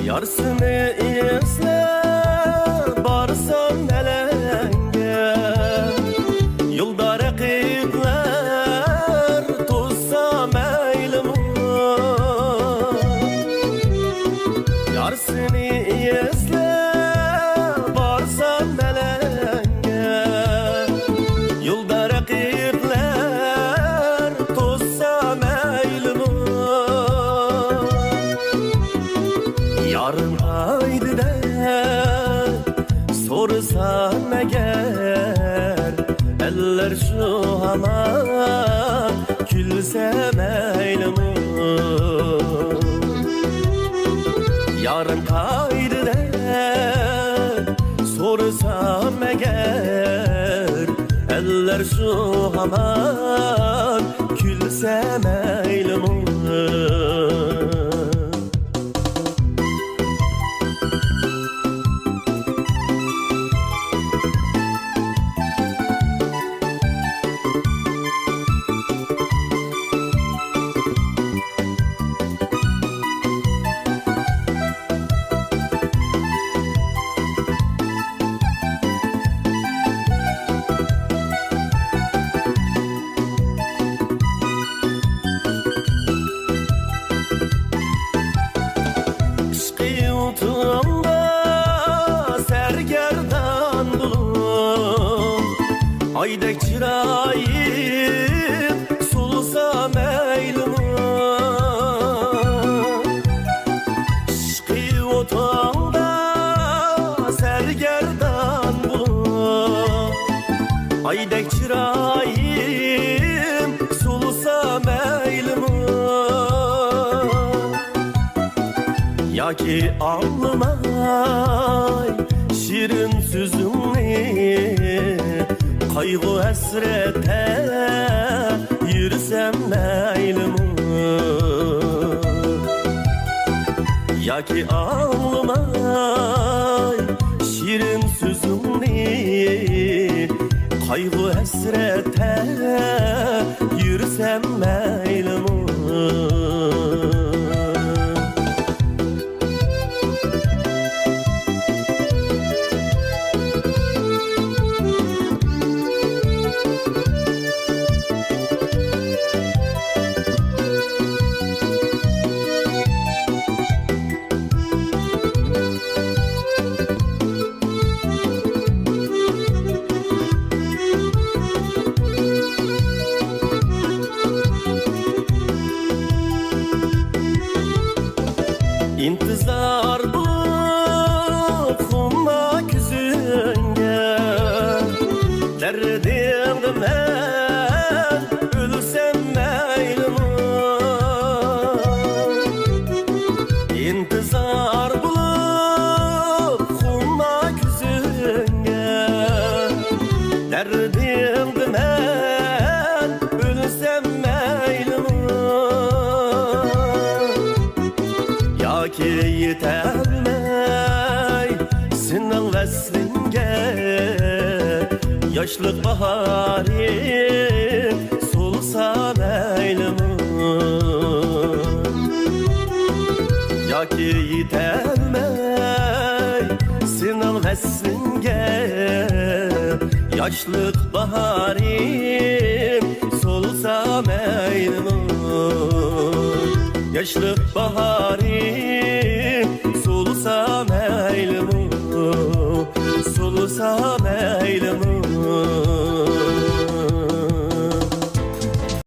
Yarsını izle barsan elenge, yolda rakipler tozsa meylim. Yarsını izle barsan elenge, yolda rakipler tozsa meylim. Yarın haydi de sorsan eğer, eller şu hama külse meylim. Yarın haydi de sorsam eğer, eller şu hama külse meylim. Aydek çırayım sulsa meylim. Şıkı otağımda sergerdan bulun. Aydek çırayım sulsa meylim. Ya ki anlamay şirin sözümü, kaygı hasrete yürüsem meylim. Ya ki ağlamay şirin sözümni, kaygı hasrete yürüsem meylim. İntizar bu kuma küzünge, derdimde ben ölsem meylim. İntizar bu kuma küzünge, derdimde ben ölsem meylim. Ya ki yetermey senin veslinge, yaşlık baharı solsa meylim. Ya ki yetermey senin veslinge, yaşlık baharı solsa meylim. Yaşlık baharım solusa meylim, solusa meylim.